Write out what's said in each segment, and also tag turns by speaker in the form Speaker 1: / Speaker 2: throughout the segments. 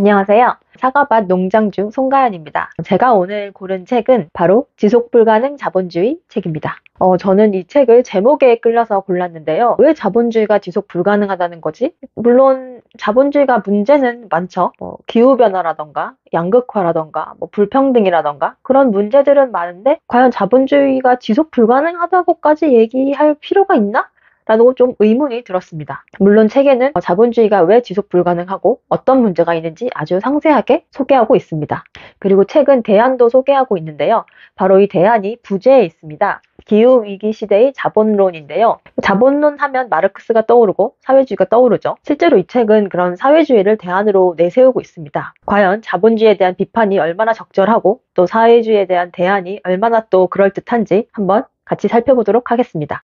Speaker 1: 안녕하세요. 사과밭 농장주 송가연입니다. 제가 오늘 고른 책은 바로 지속불가능 자본주의 책입니다. 저는 이 책을 제목에 끌려서 골랐는데요. 왜 자본주의가 지속 불가능하다는 거지? 물론 자본주의가 문제는 많죠. 기후변화라던가 양극화라던가 불평등이라던가 그런 문제들은 많은데 과연 자본주의가 지속 불가능하다고까지 얘기할 필요가 있나? 라고 좀 의문이 들었습니다. 물론 책에는 자본주의가 왜 지속 불가능하고 어떤 문제가 있는지 아주 상세하게 소개하고 있습니다. 그리고 책은 대안도 소개하고 있는데요. 바로 이 대안이 부제에 있습니다. 기후위기 시대의 자본론인데요. 자본론 하면 마르크스가 떠오르고 사회주의가 떠오르죠. 실제로 이 책은 그런 사회주의를 대안으로 내세우고 있습니다. 과연 자본주의에 대한 비판이 얼마나 적절하고 또 사회주의에 대한 대안이 얼마나 또 그럴듯한지 한번 같이 살펴보도록 하겠습니다.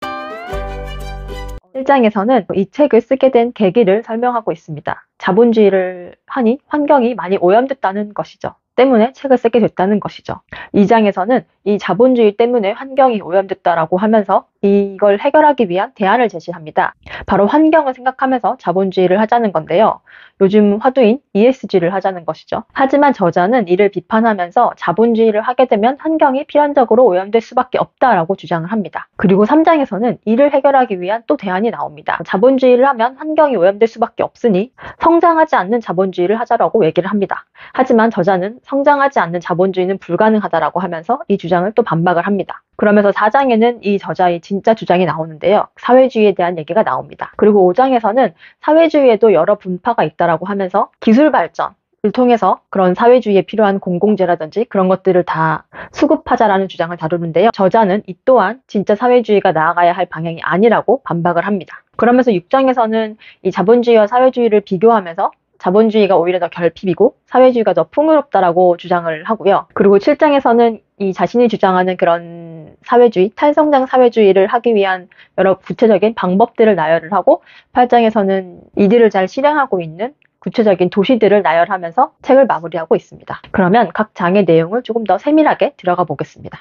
Speaker 1: 1장에서는 이 책을 쓰게 된 계기를 설명하고 있습니다. 자본주의를 하니 환경이 많이 오염됐다는 것이죠. 때문에 책을 쓰게 됐다는 것이죠. 2장에서는 이 자본주의 때문에 환경이 오염됐다라고 하면서 이걸 해결하기 위한 대안을 제시합니다. 바로 환경을 생각하면서 자본주의를 하자는 건데요. 요즘 화두인 ESG를 하자는 것이죠. 하지만 저자는 이를 비판하면서 자본주의를 하게 되면 환경이 필연적으로 오염될 수밖에 없다라고 주장을 합니다. 그리고 3장에서는 이를 해결하기 위한 또 대안이 나옵니다. 자본주의를 하면 환경이 오염될 수밖에 없으니 성장하지 않는 자본주의를 하자라고 얘기를 합니다. 하지만 저자는 성장하지 않는 자본주의는 불가능하다라고 하면서 이 주장을 또 반박을 합니다. 그러면서 4장에는 이 저자의 진짜 주장이 나오는데요. 사회주의에 대한 얘기가 나옵니다. 그리고 5장에서는 사회주의에도 여러 분파가 있다라고 하면서 기술 발전을 통해서 그런 사회주의에 필요한 공공재라든지 그런 것들을 다 수급하자라는 주장을 다루는데요. 저자는 이 또한 진짜 사회주의가 나아가야 할 방향이 아니라고 반박을 합니다. 그러면서 6장에서는 이 자본주의와 사회주의를 비교하면서 자본주의가 오히려 더 결핍이고 사회주의가 더 풍요롭다라고 주장을 하고요. 그리고 7장에서는 이 자신이 주장하는 그런 사회주의, 탈성장 사회주의를 하기 위한 여러 구체적인 방법들을 나열을 하고 8장에서는 이들을 잘 실행하고 있는 구체적인 도시들을 나열하면서 책을 마무리하고 있습니다. 그러면 각 장의 내용을 조금 더 세밀하게 들어가 보겠습니다.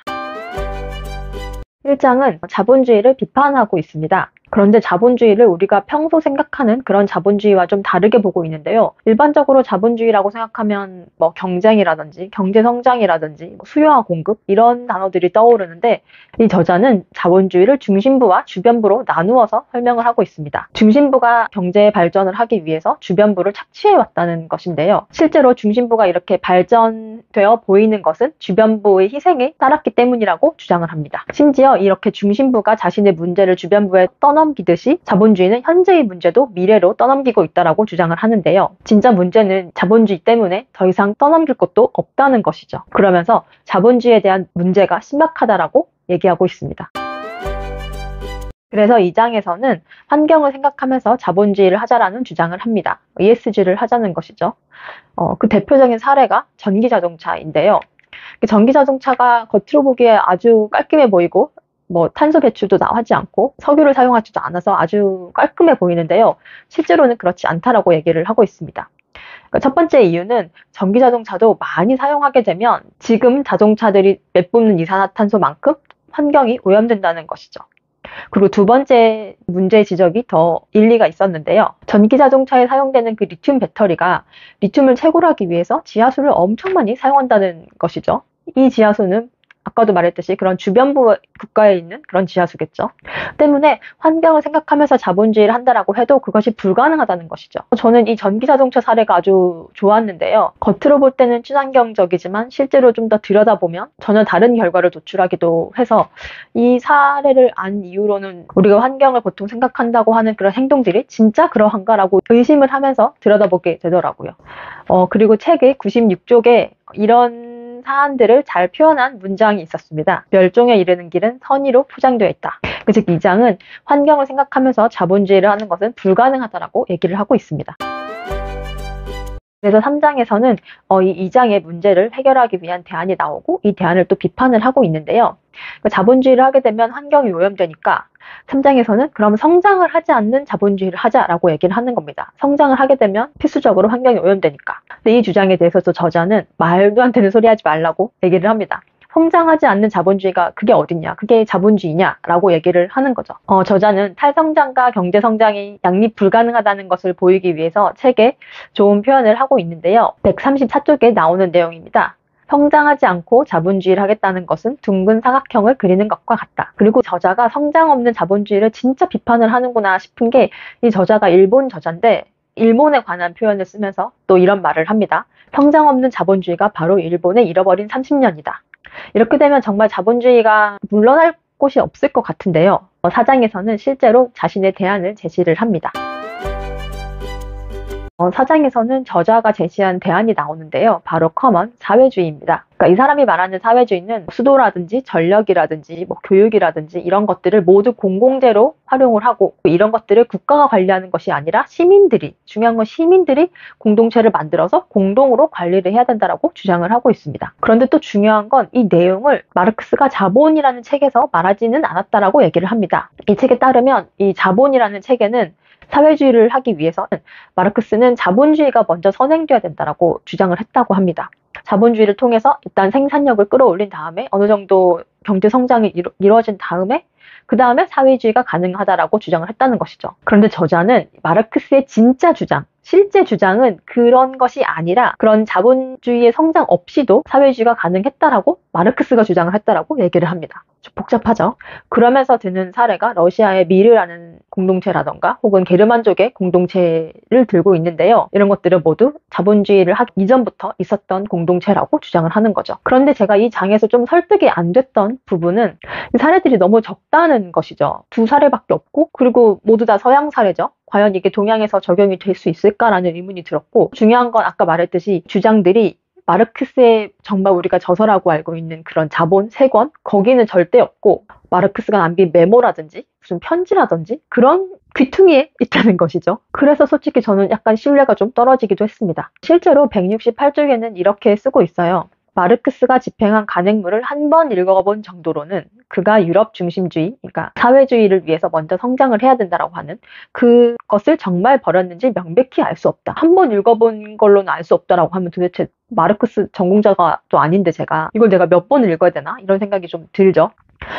Speaker 1: 1장은 자본주의를 비판하고 있습니다. 그런데 자본주의를 우리가 평소 생각하는 그런 자본주의와 좀 다르게 보고 있는데요. 일반적으로 자본주의라고 생각하면 경쟁이라든지 경제성장이라든지 수요와 공급 이런 단어들이 떠오르는데 이 저자는 자본주의를 중심부와 주변부로 나누어서 설명을 하고 있습니다. 중심부가 경제 발전을 하기 위해서 주변부를 착취해 왔다는 것인데요. 실제로 중심부가 이렇게 발전되어 보이는 것은 주변부의 희생에 따랐기 때문이라고 주장을 합니다. 심지어 이렇게 중심부가 자신의 문제를 주변부에 떠넘기듯이 자본주의는 현재의 문제도 미래로 떠넘기고 있다라고 주장을 하는데요. 진짜 문제는 자본주의 때문에 더 이상 떠넘길 것도 없다는 것이죠. 그러면서 자본주의에 대한 문제가 심각하다라고 얘기하고 있습니다. 그래서 2장에서는 환경을 생각하면서 자본주의를 하자라는 주장을 합니다. ESG를 하자는 것이죠. 그 대표적인 사례가 전기자동차인데요. 전기자동차가 겉으로 보기에 아주 깔끔해 보이고 탄소 배출도 하지 않고 석유를 사용하지도 않아서 아주 깔끔해 보이는데요. 실제로는 그렇지 않다라고 얘기를 하고 있습니다. 첫 번째 이유는 전기자동차도 많이 사용하게 되면 지금 자동차들이 내뿜는 이산화탄소만큼 환경이 오염된다는 것이죠. 그리고 두 번째 문제 지적이 더 일리가 있었는데요. 전기자동차에 사용되는 그 리튬 배터리가 리튬을 채굴하기 위해서 지하수를 엄청 많이 사용한다는 것이죠. 이 지하수는 아까도 말했듯이 그런 주변부 국가에 있는 그런 지하수겠죠. 때문에 환경을 생각하면서 자본주의를 한다라고 해도 그것이 불가능하다는 것이죠. 저는 이 전기자동차 사례가 아주 좋았는데요. 겉으로 볼 때는 친환경적이지만 실제로 좀 더 들여다보면 전혀 다른 결과를 도출하기도 해서 이 사례를 안 이후로는 우리가 환경을 보통 생각한다고 하는 그런 행동들이 진짜 그러한가라고 의심을 하면서 들여다보게 되더라고요. 그리고 책의 96쪽에 이런 사안들을 잘 표현한 문장이 있었습니다. 멸종에 이르는 길은 선의로 포장되어 있다. 즉 2장은 환경을 생각하면서 자본주의를 하는 것은 불가능하다라고 얘기를 하고 있습니다. 그래서 3장에서는 이 2장의 문제를 해결하기 위한 대안이 나오고 이 대안을 또 비판을 하고 있는데요. 자본주의를 하게 되면 환경이 오염되니까 3장에서는 그럼 성장을 하지 않는 자본주의를 하자라고 얘기를 하는 겁니다. 성장을 하게 되면 필수적으로 환경이 오염되니까. 근데 이 주장에 대해서도 저자는 말도 안 되는 소리 하지 말라고 얘기를 합니다. 성장하지 않는 자본주의가 그게 어딨냐, 그게 자본주의냐라고 얘기를 하는 거죠. 저자는 탈성장과 경제성장이 양립 불가능하다는 것을 보이기 위해서 책에 좋은 표현을 하고 있는데요. 134쪽에 나오는 내용입니다. 성장하지 않고 자본주의를 하겠다는 것은 둥근 사각형을 그리는 것과 같다. 그리고 저자가 성장 없는 자본주의를 진짜 비판을 하는구나 싶은 게, 이 저자가 일본 저자인데 일본에 관한 표현을 쓰면서 또 이런 말을 합니다. 성장 없는 자본주의가 바로 일본의 잃어버린 30년이다. 이렇게 되면 정말 자본주의가 물러날 곳이 없을 것 같은데요. 사장에서는 실제로 자신의 대안을 제시를 합니다. 사장에서는 저자가 제시한 대안이 나오는데요. 바로 커먼 사회주의입니다. 그러니까 이 사람이 말하는 사회주의는 수도라든지 전력이라든지 교육이라든지 이런 것들을 모두 공공재로 활용을 하고, 이런 것들을 국가가 관리하는 것이 아니라 시민들이, 중요한 건 시민들이 공동체를 만들어서 공동으로 관리를 해야 된다라고 주장을 하고 있습니다. 그런데 또 중요한 건 이 내용을 마르크스가 자본이라는 책에서 말하지는 않았다라고 얘기를 합니다. 이 책에 따르면 이 자본이라는 책에는 사회주의를 하기 위해서는 마르크스는 자본주의가 먼저 선행돼야 된다라고 주장을 했다고 합니다. 자본주의를 통해서 일단 생산력을 끌어올린 다음에 어느 정도 경제 성장이 이루어진 다음에 그 다음에 사회주의가 가능하다라고 주장을 했다는 것이죠. 그런데 저자는 마르크스의 진짜 주장, 실제 주장은 그런 것이 아니라 그런 자본주의의 성장 없이도 사회주의가 가능했다라고 마르크스가 주장을 했다라고 얘기를 합니다. 좀 복잡하죠? 그러면서 드는 사례가 러시아의 미르라는 공동체라던가 혹은 게르만족의 공동체를 들고 있는데요. 이런 것들은 모두 자본주의를 하기 이전부터 있었던 공동체라고 주장을 하는 거죠. 그런데 제가 이 장에서 좀 설득이 안 됐던 부분은 이 사례들이 너무 적다는 것이죠. 2사례밖에 없고, 그리고 모두 다 서양 사례죠. 과연 이게 동양에서 적용이 될 수 있을까라는 의문이 들었고, 중요한 건 아까 말했듯이 주장들이 마르크스의 정말 우리가 저서라고 알고 있는 그런 자본 3권 거기는 절대 없고, 마르크스가 남긴 메모라든지 무슨 편지라든지 그런 귀퉁이에 있다는 것이죠. 그래서 솔직히 저는 약간 신뢰가 좀 떨어지기도 했습니다. 실제로 168쪽에는 이렇게 쓰고 있어요. 마르크스가 집행한 간행물을 한 번 읽어본 정도로는 그가 유럽 중심주의, 그러니까 사회주의를 위해서 먼저 성장을 해야 된다라고 하는 그것을 정말 벌였는지 명백히 알 수 없다. 한 번 읽어본 걸로는 알 수 없다라고 하면 도대체 마르크스 전공자가 또 아닌데 제가 이걸 내가 몇 번을 읽어야 되나? 이런 생각이 좀 들죠.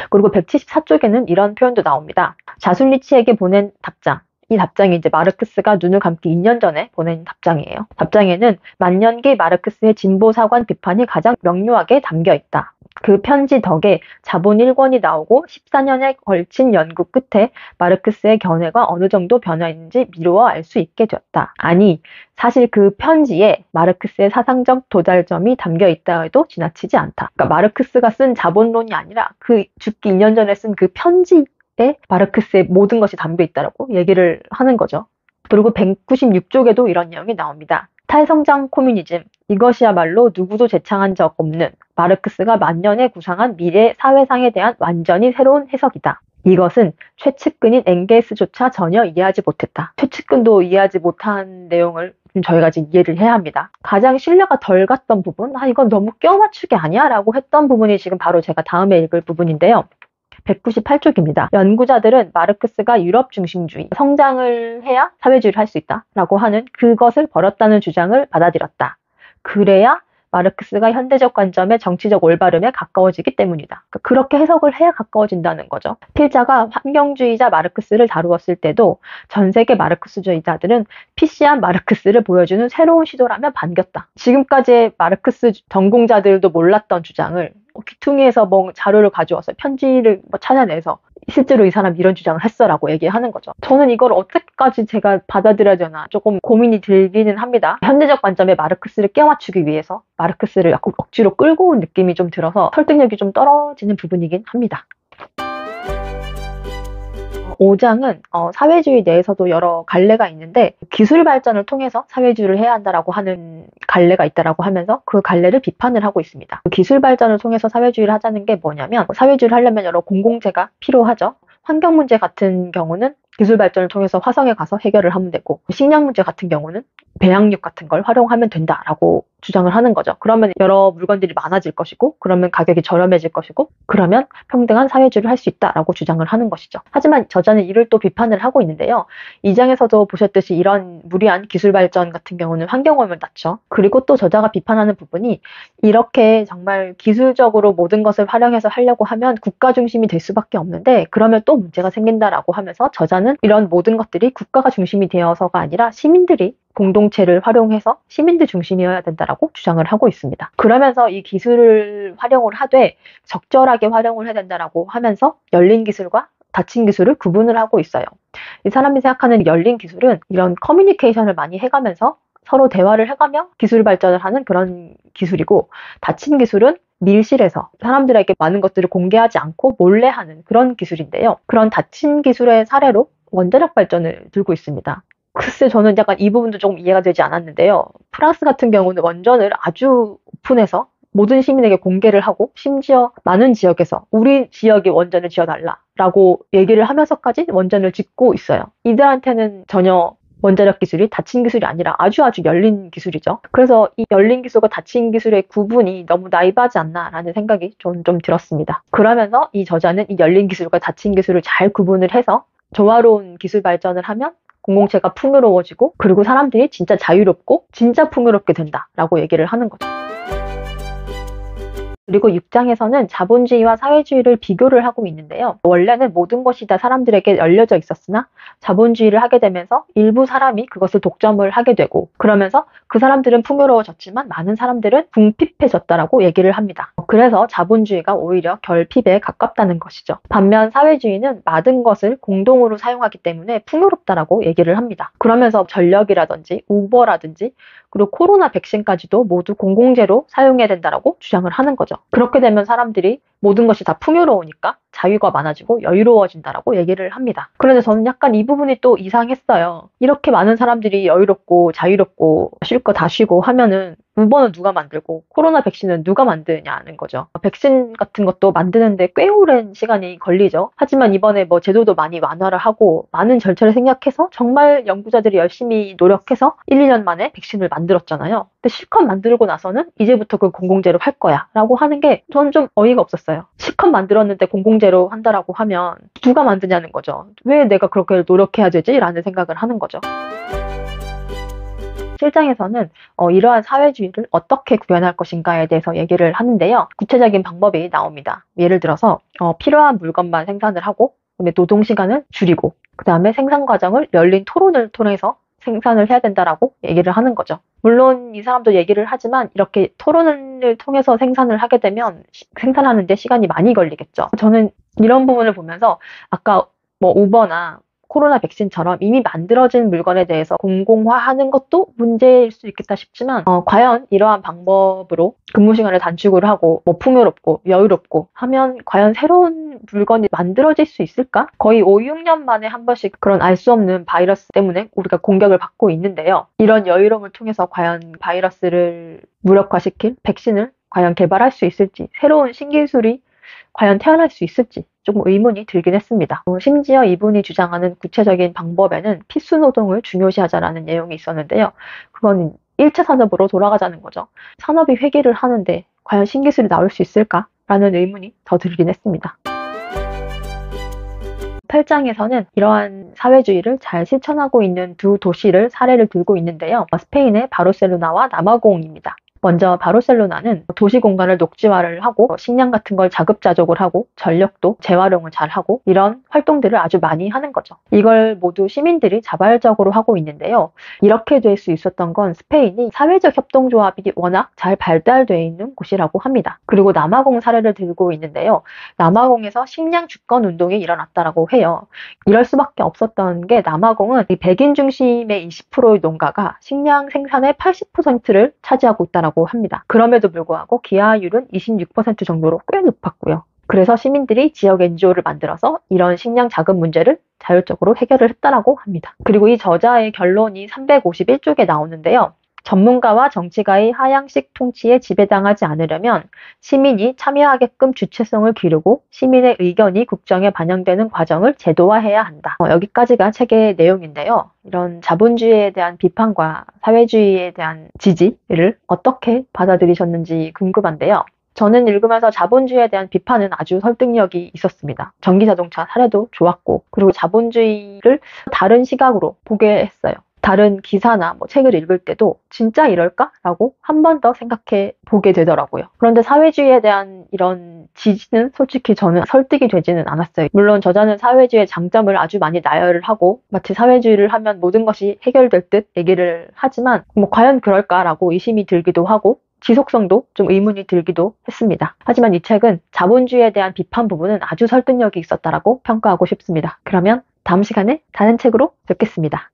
Speaker 1: 그리고 174쪽에는 이런 표현도 나옵니다. 자술리치에게 보낸 답장. 이 답장이 이제 마르크스가 눈을 감기 2년 전에 보낸 답장이에요. 답장에는 만년기 마르크스의 진보사관 비판이 가장 명료하게 담겨 있다. 그 편지 덕에 자본 1권이 나오고 14년에 걸친 연구 끝에 마르크스의 견해가 어느 정도 변화했는지 미루어 알 수 있게 되었다. 아니, 사실 그 편지에 마르크스의 사상적 도달점이 담겨 있다 해도 지나치지 않다. 그러니까 마르크스가 쓴 자본론이 아니라 그 죽기 2년 전에 쓴 그 편지 마르크스의 모든 것이 담겨 있다라고 얘기를 하는 거죠. 그리고 196쪽에도 이런 내용이 나옵니다. 탈성장 코뮤니즘, 이것이야말로 누구도 제창한 적 없는 마르크스가 만년에 구상한 미래 사회상에 대한 완전히 새로운 해석이다. 이것은 최측근인 엥겔스조차 전혀 이해하지 못했다. 최측근도 이해하지 못한 내용을 저희가 지금 이해를 해야 합니다. 가장 신뢰가 덜 갔던 부분, 이건 너무 껴맞추기 아니야? 라고 했던 부분이 지금 바로 제가 다음에 읽을 부분인데요. 198쪽입니다. 연구자들은 마르크스가 유럽 중심주의, 성장을 해야 사회주의를 할 수 있다라고 하는 그것을 벌였다는 주장을 받아들였다. 그래야 마르크스가 현대적 관점의 정치적 올바름에 가까워지기 때문이다. 그렇게 해석을 해야 가까워진다는 거죠. 필자가 환경주의자 마르크스를 다루었을 때도 전 세계 마르크스주의자들은 PC한 마르크스를 보여주는 새로운 시도라며 반겼다. 지금까지의 마르크스 전공자들도 몰랐던 주장을 귀퉁이에서 자료를 가져와서 편지를 찾아내서 실제로 이 사람이 이런 주장을 했어라고 얘기하는 거죠. 저는 이걸 어떻게까지 제가 받아들여야 되나 조금 고민이 들기는 합니다. 현대적 관점의 마르크스를 껴맞추기 위해서 마르크스를 약간 억지로 끌고 온 느낌이 좀 들어서 설득력이 좀 떨어지는 부분이긴 합니다. 5장은 사회주의 내에서도 여러 갈래가 있는데 기술 발전을 통해서 사회주의를 해야 한다라고 하는 갈래가 있다라고 하면서 그 갈래를 비판을 하고 있습니다. 기술 발전을 통해서 사회주의를 하자는 게 뭐냐면 사회주의를 하려면 여러 공공재가 필요하죠. 환경 문제 같은 경우는 기술 발전을 통해서 화성에 가서 해결을 하면 되고 식량 문제 같은 경우는 배양육 같은 걸 활용하면 된다라고 주장을 하는 거죠. 그러면 여러 물건들이 많아질 것이고, 그러면 가격이 저렴해질 것이고, 그러면 평등한 사회주의를 할 수 있다라고 주장을 하는 것이죠. 하지만 저자는 이를 또 비판을 하고 있는데요. 이 장에서도 보셨듯이 이런 무리한 기술 발전 같은 경우는 환경오염을 낳죠. 그리고 또 저자가 비판하는 부분이 이렇게 정말 기술적으로 모든 것을 활용해서 하려고 하면 국가 중심이 될 수밖에 없는데 그러면 또 문제가 생긴다라고 하면서 저자는 이런 모든 것들이 국가가 중심이 되어서가 아니라 시민들이 공동체를 활용해서 시민들 중심이어야 된다라고 주장을 하고 있습니다. 그러면서 이 기술을 활용을 하되 적절하게 활용을 해야 된다라고 하면서 열린 기술과 닫힌 기술을 구분을 하고 있어요. 이 사람이 생각하는 열린 기술은 이런 커뮤니케이션을 많이 해가면서 서로 대화를 해가며 기술 발전을 하는 그런 기술이고, 닫힌 기술은 밀실에서 사람들에게 많은 것들을 공개하지 않고 몰래 하는 그런 기술인데요. 그런 닫힌 기술의 사례로 원자력 발전을 들고 있습니다. 글쎄 저는 약간 이 부분도 조금 이해가 되지 않았는데요. 프랑스 같은 경우는 원전을 아주 오픈해서 모든 시민에게 공개를 하고 심지어 많은 지역에서 우리 지역에 원전을 지어달라라고 얘기를 하면서까지 원전을 짓고 있어요. 이들한테는 전혀 원자력 기술이 닫힌 기술이 아니라 아주 열린 기술이죠. 그래서 이 열린 기술과 닫힌 기술의 구분이 너무 나이브하지 않나라는 생각이 좀 들었습니다. 그러면서 이 저자는 이 열린 기술과 닫힌 기술을 잘 구분을 해서 조화로운 기술 발전을 하면 공동체가 풍요로워지고 그리고 사람들이 진짜 자유롭고 진짜 풍요롭게 된다라고 얘기를 하는 거죠. 그리고 6장에서는 자본주의와 사회주의를 비교를 하고 있는데요. 원래는 모든 것이 다 사람들에게 열려져 있었으나 자본주의를 하게 되면서 일부 사람이 그것을 독점을 하게 되고 그러면서 그 사람들은 풍요로워졌지만 많은 사람들은 궁핍해졌다라고 얘기를 합니다. 그래서 자본주의가 오히려 결핍에 가깝다는 것이죠. 반면 사회주의는 많은 것을 공동으로 사용하기 때문에 풍요롭다라고 얘기를 합니다. 그러면서 전력이라든지 우버라든지 그리고 코로나 백신까지도 모두 공공재로 사용해야 된다라고 주장을 하는 거죠. 그렇게 되면 사람들이 모든 것이 다 풍요로우니까 자유가 많아지고 여유로워진다라고 얘기를 합니다. 그런데 저는 약간 이 부분이 또 이상했어요. 이렇게 많은 사람들이 여유롭고 자유롭고 쉴 거 다 쉬고 하면은 우버는 누가 만들고 코로나 백신은 누가 만드냐는 거죠. 백신 같은 것도 만드는데 꽤 오랜 시간이 걸리죠. 하지만 이번에 뭐 제도도 많이 완화를 하고 많은 절차를 생략해서 정말 연구자들이 열심히 노력해서 1, 2년 만에 백신을 만들었잖아요. 근데 실컷 만들고 나서는 이제부터 그 공공재로 할 거야 라고 하는 게 저는 좀 어이가 없었어요. 실컷 만들었는데 공공재로 한다라고 하면 누가 만드냐는 거죠. 왜 내가 그렇게 노력해야 되지? 라는 생각을 하는 거죠. 7장에서는 이러한 사회주의를 어떻게 구현할 것인가에 대해서 얘기를 하는데요. 구체적인 방법이 나옵니다. 예를 들어서 필요한 물건만 생산을 하고 그다음에 노동시간을 줄이고 그 다음에 생산 과정을 열린 토론을 통해서 생산을 해야 된다라고 얘기를 하는 거죠. 물론 이 사람도 얘기를 하지만 이렇게 토론을 통해서 생산을 하게 되면 생산하는데 시간이 많이 걸리겠죠. 저는 이런 부분을 보면서 아까 뭐 우버나 코로나 백신처럼 이미 만들어진 물건에 대해서 공공화하는 것도 문제일 수 있겠다 싶지만 과연 이러한 방법으로 근무 시간을 단축을 하고 뭐 풍요롭고 여유롭고 하면 과연 새로운 물건이 만들어질 수 있을까? 거의 5, 6년 만에 한 번씩 그런 알 수 없는 바이러스 때문에 우리가 공격을 받고 있는데요. 이런 여유로움을 통해서 과연 바이러스를 무력화시킬 백신을 과연 개발할 수 있을지, 새로운 신기술이 과연 태어날 수 있을지 조금 의문이 들긴 했습니다. 심지어 이분이 주장하는 구체적인 방법에는 필수 노동을 중요시하자라는 내용이 있었는데요. 그건 1차 산업으로 돌아가자는 거죠. 산업이 회귀를 하는데 과연 신기술이 나올 수 있을까라는 의문이 더 들긴 했습니다. 8장에서는 이러한 사회주의를 잘 실천하고 있는 두 도시를 사례를 들고 있는데요. 스페인의 바르셀로나와 남아공입니다. 먼저 바르셀로나는 도시 공간을 녹지화를 하고 식량 같은 걸 자급자족을 하고 전력도 재활용을 잘 하고 이런 활동들을 아주 많이 하는 거죠. 이걸 모두 시민들이 자발적으로 하고 있는데요. 이렇게 될 수 있었던 건 스페인이 사회적 협동조합이 워낙 잘 발달되어 있는 곳이라고 합니다. 그리고 남아공 사례를 들고 있는데요. 남아공에서 식량 주권 운동이 일어났다라고 해요. 이럴 수밖에 없었던 게 남아공은 이 백인 중심의 20%의 농가가 식량 생산의 80%를 차지하고 있다라고 합니다. 그럼에도 불구하고 기하율은 26% 정도로 꽤 높았고요. 그래서 시민들이 지역 NGO를 만들어서 이런 식량 자급 문제를 자율적으로 해결을 했다라고 합니다. 그리고 이 저자의 결론이 351쪽에 나오는데요. 전문가와 정치가의 하향식 통치에 지배당하지 않으려면 시민이 참여하게끔 주체성을 기르고 시민의 의견이 국정에 반영되는 과정을 제도화해야 한다. 여기까지가 책의 내용인데요. 이런 자본주의에 대한 비판과 사회주의에 대한 지지를 어떻게 받아들이셨는지 궁금한데요. 저는 읽으면서 자본주의에 대한 비판은 아주 설득력이 있었습니다. 전기자동차 사례도 좋았고, 그리고 자본주의를 다른 시각으로 보게 했어요. 다른 기사나 책을 읽을 때도 진짜 이럴까? 라고 한 번 더 생각해 보게 되더라고요. 그런데 사회주의에 대한 이런 지지는 솔직히 저는 설득이 되지는 않았어요. 물론 저자는 사회주의의 장점을 아주 많이 나열을 하고 마치 사회주의를 하면 모든 것이 해결될 듯 얘기를 하지만 과연 그럴까라고 의심이 들기도 하고 지속성도 좀 의문이 들기도 했습니다. 하지만 이 책은 자본주의에 대한 비판 부분은 아주 설득력이 있었다라고 평가하고 싶습니다. 그러면 다음 시간에 다른 책으로 뵙겠습니다.